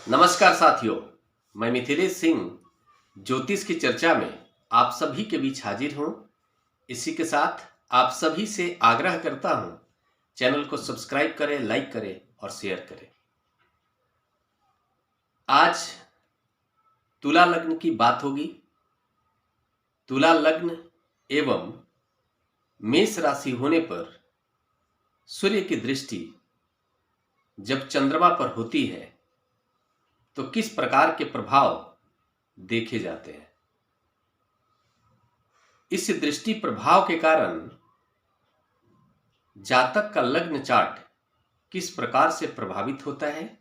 नमस्कार साथियों, मैं मिथिलेश सिंह ज्योतिष की चर्चा में आप सभी के बीच हाजिर हूं। इसी के साथ आप सभी से आग्रह करता हूं, चैनल को सब्सक्राइब करें, लाइक करें और शेयर करें। आज तुला लग्न की बात होगी। तुला लग्न एवं मेष राशि होने पर सूर्य की दृष्टि जब चंद्रमा पर होती है तो किस प्रकार के प्रभाव देखे जाते हैं। इस दृष्टि प्रभाव के कारण जातक का लग्न चार्ट किस प्रकार से प्रभावित होता है,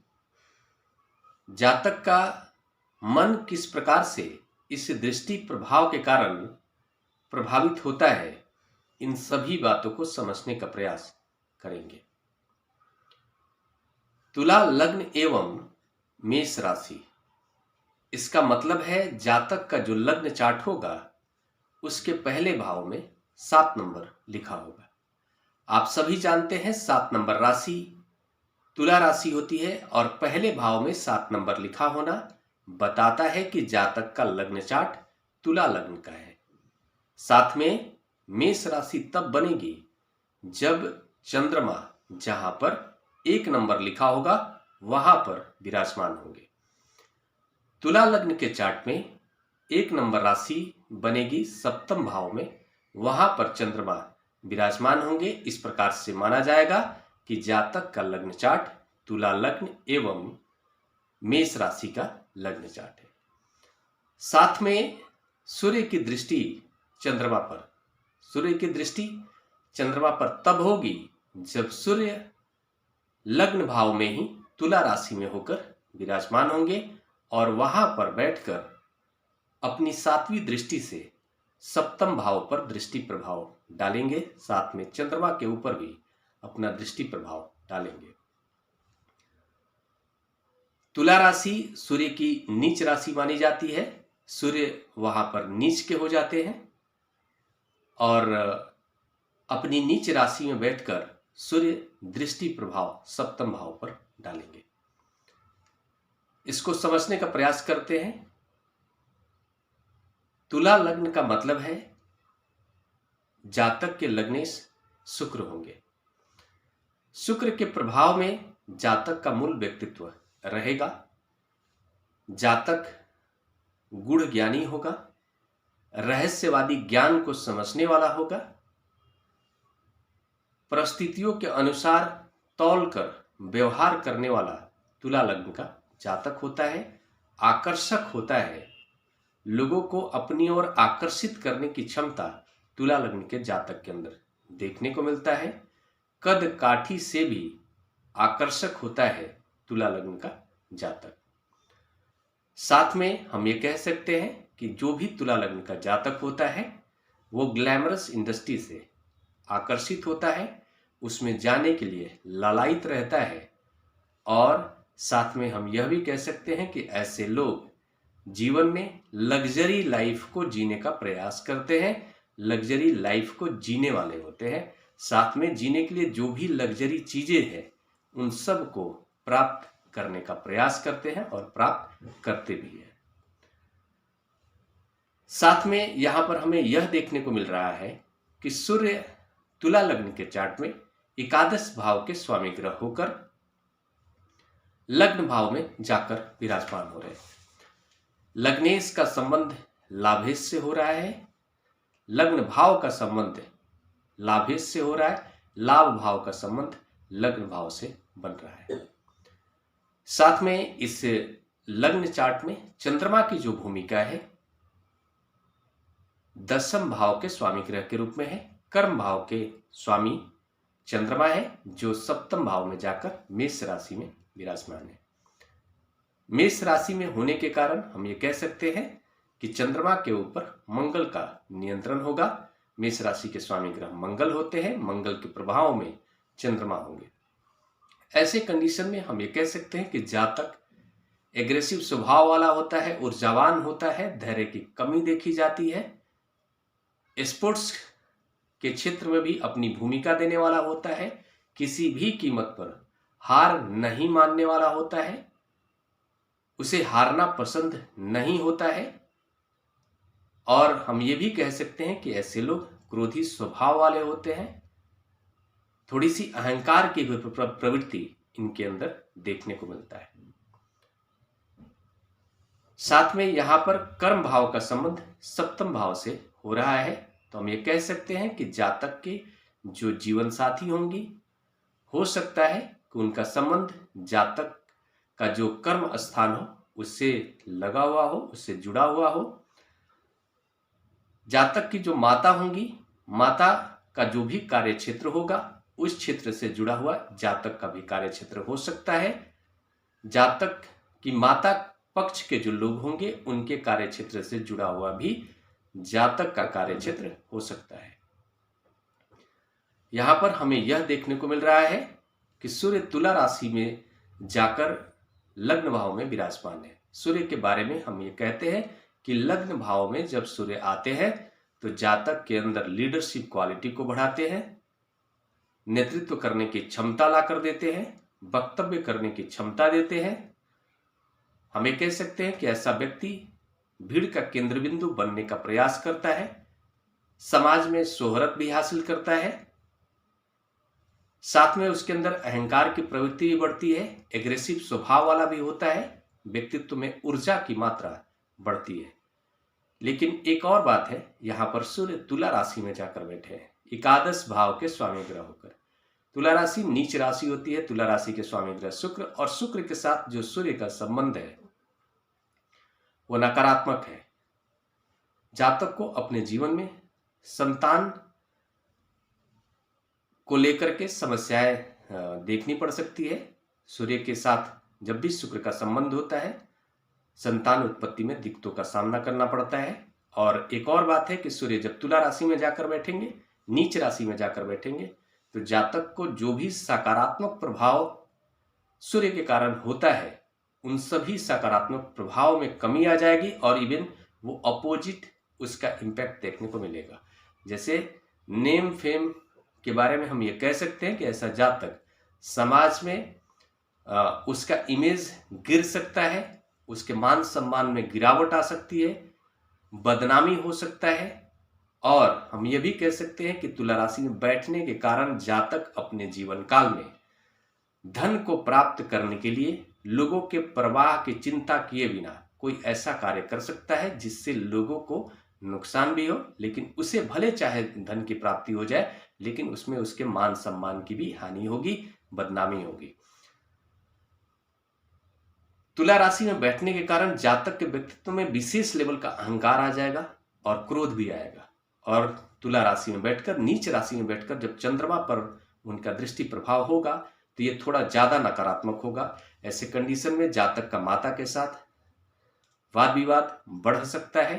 जातक का मन किस प्रकार से इस दृष्टि प्रभाव के कारण प्रभावित होता है, इन सभी बातों को समझने का प्रयास करेंगे। तुला लग्न एवं मेष राशि, इसका मतलब है जातक का जो लग्न चार्ट होगा उसके पहले भाव में 7 नंबर लिखा होगा। आप सभी जानते हैं 7 नंबर राशि तुला राशि होती है और पहले भाव में 7 नंबर लिखा होना बताता है कि जातक का लग्न चार्ट तुला लग्न का है। साथ में मेष राशि तब बनेगी जब चंद्रमा जहां पर 1 नंबर लिखा होगा वहां पर विराजमान होंगे। तुला लग्न के चार्ट में 1 नंबर राशि बनेगी सप्तम भाव में, वहां पर चंद्रमा विराजमान होंगे। इस प्रकार से माना जाएगा कि जातक का लग्न चार्ट तुला लग्न एवं मेष राशि का लग्न चार्ट है। साथ में सूर्य की दृष्टि चंद्रमा पर, सूर्य की दृष्टि चंद्रमा पर तब होगी जब सूर्य लग्न भाव में ही तुला राशि में होकर विराजमान होंगे और वहां पर बैठकर अपनी 7वीं दृष्टि से सप्तम भाव पर दृष्टि प्रभाव डालेंगे। साथ में चंद्रमा के ऊपर भी अपना दृष्टि प्रभाव डालेंगे। तुला राशि सूर्य की नीच राशि मानी जाती है। सूर्य वहां पर नीच के हो जाते हैं और अपनी नीच राशि में बैठकर सूर्य दृष्टि प्रभाव सप्तम भाव पर डालेंगे। इसको समझने का प्रयास करते हैं। तुला लग्न का मतलब है जातक के लग्नेश शुक्र होंगे। शुक्र के प्रभाव में जातक का मूल व्यक्तित्व रहेगा। जातक गूढ़ ज्ञानी होगा, रहस्यवादी ज्ञान को समझने वाला होगा, परिस्थितियों के अनुसार तौलकर व्यवहार करने वाला तुला लग्न का जातक होता है। आकर्षक होता है, लोगों को अपनी ओर आकर्षित करने की क्षमता तुला लग्न के जातक के अंदर देखने को मिलता है। कद काठी से भी आकर्षक होता है तुला लग्न का जातक। साथ में हम ये कह सकते हैं कि जो भी तुला लग्न का जातक होता है वो ग्लैमरस इंडस्ट्री से आकर्षित होता है, उसमें जाने के लिए लालायित रहता है। और साथ में हम यह भी कह सकते हैं कि ऐसे लोग जीवन में लग्जरी लाइफ को जीने का प्रयास करते हैं, लग्जरी लाइफ को जीने वाले होते हैं। साथ में जीने के लिए जो भी लग्जरी चीजें हैं उन सब को प्राप्त करने का प्रयास करते हैं और प्राप्त करते भी हैं। साथ में यहां पर हमें यह देखने को मिल रहा है कि सूर्य तुला लग्न के चार्ट में एकादश भाव के स्वामी ग्रह होकर लग्न भाव में जाकर विराजमान हो रहे हैं। लग्नेश का संबंध लाभेश से हो रहा है, लग्न भाव का संबंध लाभेश से हो रहा है, लाभ भाव का संबंध लग्न भाव से बन रहा है। साथ में इस लग्न चार्ट में चंद्रमा की जो भूमिका है 10वें भाव के स्वामी ग्रह के रूप में है। कर्म भाव के स्वामी चंद्रमा है जो 7वें भाव में जाकर मेष राशि में विराजमान है। मेष राशि में होने के कारण हम ये कह सकते हैं कि चंद्रमा के ऊपर मंगल का नियंत्रण होगा। मेष राशि के स्वामी ग्रह मंगल होते हैं, मंगल के प्रभाव में चंद्रमा होंगे। ऐसे कंडीशन में हम ये कह सकते हैं कि जातक एग्रेसिव स्वभाव वाला होता है, ऊर्जावान होता है, धैर्य की कमी देखी जाती है, स्पोर्ट्स के क्षेत्र में भी अपनी भूमिका देने वाला होता है, किसी भी कीमत पर हार नहीं मानने वाला होता है, उसे हारना पसंद नहीं होता है। और हम ये भी कह सकते हैं कि ऐसे लोग क्रोधी स्वभाव वाले होते हैं। थोड़ी सी अहंकार की भी प्रवृत्ति इनके अंदर देखने को मिलता है। साथ में यहां पर कर्म भाव का संबंध सप्तम भाव से हो रहा है, तो हम ये कह सकते हैं कि जातक के जो जीवन साथी होंगी, हो सकता है कि उनका संबंध जातक का जो कर्म स्थान हो उससे लगा हुआ हो, उससे जुड़ा हुआ हो। जातक की जो माता होंगी, माता का जो भी कार्य क्षेत्र होगा उस क्षेत्र से जुड़ा हुआ जातक का भी कार्य क्षेत्र हो सकता है। जातक की माता पक्ष के जो लोग होंगे उनके कार्य क्षेत्र से जुड़ा हुआ भी जातक का कार्य क्षेत्र हो सकता है। यहां पर हमें यह देखने को मिल रहा है कि सूर्य तुला राशि में जाकर लग्न भाव में विराजमान है। सूर्य के बारे में हम ये कहते हैं कि लग्न भाव में जब सूर्य आते हैं तो जातक के अंदर लीडरशिप क्वालिटी को बढ़ाते हैं, नेतृत्व करने की क्षमता ला कर देते हैं, वक्तव्य करने की क्षमता देते हैं। हमें कह सकते हैं कि ऐसा व्यक्ति भीड़ का केंद्र बिंदु बनने का प्रयास करता है, समाज में शोहरत भी हासिल करता है। साथ में उसके अंदर अहंकार की प्रवृत्ति भी बढ़ती है, एग्रेसिव स्वभाव वाला भी होता है, व्यक्तित्व में ऊर्जा की मात्रा बढ़ती है। लेकिन एक और बात है, यहां पर सूर्य तुला राशि में जाकर बैठे हैं, एकादश भाव के स्वामी ग्रह होकर। तुला राशि नीच राशि होती है, तुला राशि के स्वामी ग्रह शुक्र, और शुक्र के साथ जो सूर्य का संबंध है वो नकारात्मक है। जातक को अपने जीवन में संतान को लेकर के समस्याएं देखनी पड़ सकती है। सूर्य के साथ जब भी शुक्र का संबंध होता है संतान उत्पत्ति में दिक्कतों का सामना करना पड़ता है। और एक और बात है कि सूर्य जब तुला राशि में जाकर बैठेंगे, नीच राशि में जाकर बैठेंगे, तो जातक को जो भी सकारात्मक प्रभाव सूर्य के कारण होता है उन सभी सकारात्मक प्रभाव में कमी आ जाएगी और इवन वो अपोजिट उसका इम्पैक्ट देखने को मिलेगा। जैसे नेम फेम के बारे में हम ये कह सकते हैं कि ऐसा जातक समाज में उसका इमेज गिर सकता है, उसके मान सम्मान में गिरावट आ सकती है, बदनामी हो सकता है। और हम ये भी कह सकते हैं कि तुला राशि में बैठने के कारण जातक अपने जीवन काल में धन को प्राप्त करने के लिए लोगों के प्रवाह की चिंता किए बिना कोई ऐसा कार्य कर सकता है जिससे लोगों को नुकसान भी हो, लेकिन उसे भले चाहे धन की प्राप्ति हो जाए लेकिन उसमें उसके मान सम्मान की भी हानि होगी, बदनामी होगी। तुला राशि में बैठने के कारण जातक के व्यक्तित्व में विशेष लेवल का अहंकार आ जाएगा और क्रोध भी आएगा। और तुला राशि में बैठकर, नीच राशि में बैठकर जब चंद्रमा पर उनका दृष्टि प्रभाव होगा तो ये थोड़ा ज्यादा नकारात्मक होगा। ऐसे कंडीशन में जातक का माता के साथ वाद विवाद बढ़ सकता है,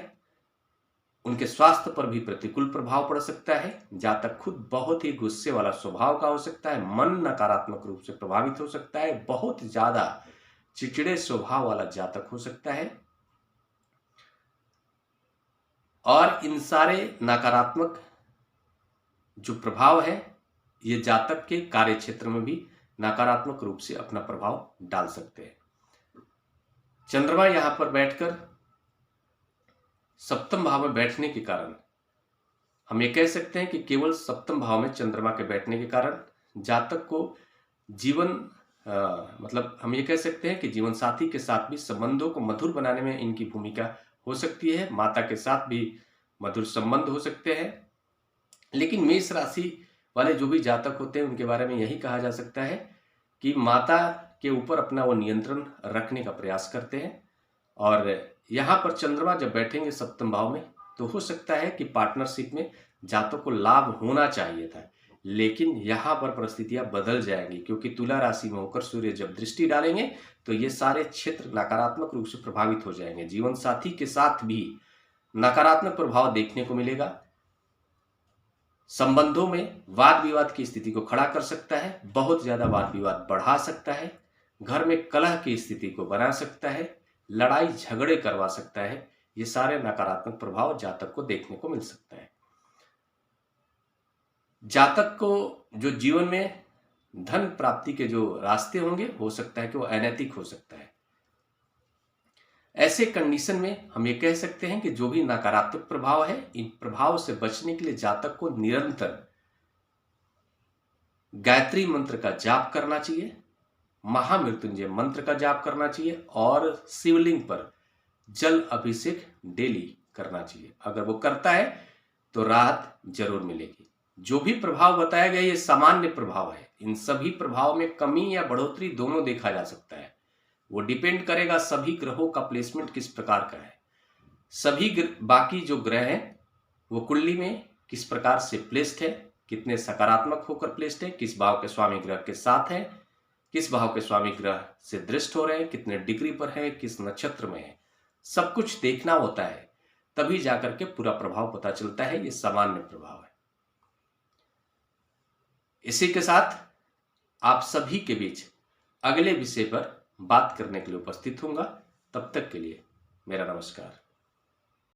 उनके स्वास्थ्य पर भी प्रतिकूल प्रभाव पड़ सकता है। जातक खुद बहुत ही गुस्से वाला स्वभाव का हो सकता है, मन नकारात्मक रूप से प्रभावित हो सकता है, बहुत ज्यादा चिड़चिड़े स्वभाव वाला जातक हो सकता है। और इन सारे नकारात्मक जो प्रभाव है ये जातक के कार्य क्षेत्र में भी नकारात्मक रूप से अपना प्रभाव डाल सकते हैं। चंद्रमा यहां पर बैठकर सप्तम भाव में बैठने के कारण हम ये कह सकते हैं कि केवल सप्तम भाव में चंद्रमा के बैठने के कारण जातक को जीवन मतलब हम ये कह सकते हैं कि जीवन साथी के साथ भी संबंधों को मधुर बनाने में इनकी भूमिका हो सकती है। माता के साथ भी मधुर संबंध हो सकते हैं। लेकिन मेष राशि वाले जो भी जातक होते हैं उनके बारे में यही कहा जा सकता है कि माता के ऊपर अपना वो नियंत्रण रखने का प्रयास करते हैं। और यहाँ पर चंद्रमा जब बैठेंगे सप्तम भाव में तो हो सकता है कि पार्टनरशिप में जातक को लाभ होना चाहिए था, लेकिन यहाँ पर परिस्थितियां बदल जाएंगी क्योंकि तुला राशि में होकर सूर्य जब दृष्टि डालेंगे तो ये सारे क्षेत्र नकारात्मक रूप से प्रभावित हो जाएंगे। जीवन साथी के साथ भी नकारात्मक प्रभाव देखने को मिलेगा, संबंधों में वाद विवाद की स्थिति को खड़ा कर सकता है, बहुत ज्यादा वाद विवाद बढ़ा सकता है, घर में कलह की स्थिति को बना सकता है, लड़ाई झगड़े करवा सकता है। ये सारे नकारात्मक प्रभाव जातक को देखने को मिल सकता है। जातक को जो जीवन में धन प्राप्ति के जो रास्ते होंगे हो सकता है कि वो अनैतिक हो सकता है। ऐसे कंडीशन में हम ये कह सकते हैं कि जो भी नकारात्मक प्रभाव है, इन प्रभाव से बचने के लिए जातक को निरंतर गायत्री मंत्र का जाप करना चाहिए, महामृत्युंजय मंत्र का जाप करना चाहिए और शिवलिंग पर जल अभिषेक डेली करना चाहिए। अगर वो करता है तो राहत जरूर मिलेगी। जो भी प्रभाव बताया गया ये सामान्य प्रभाव है। इन सभी प्रभाव में कमी या बढ़ोतरी दोनों देखा जा सकता है। वो डिपेंड करेगा सभी ग्रहों का प्लेसमेंट किस प्रकार का है, सभी बाकी जो ग्रह हैं वो कुंडली में किस प्रकार से प्लेस्ड है, कितने सकारात्मक होकर प्लेस्ड है, किस भाव के स्वामी ग्रह के साथ है, किस भाव के स्वामी ग्रह से दृष्ट हो रहे हैं, कितने डिग्री पर है, किस नक्षत्र में है, सब कुछ देखना होता है। तभी जाकर के पूरा प्रभाव पता चलता है। ये सामान्य प्रभाव है। इसी के साथ आप सभी के बीच अगले विषय पर बात करने के लिए उपस्थित होऊंगा। तब तक के लिए मेरा नमस्कार।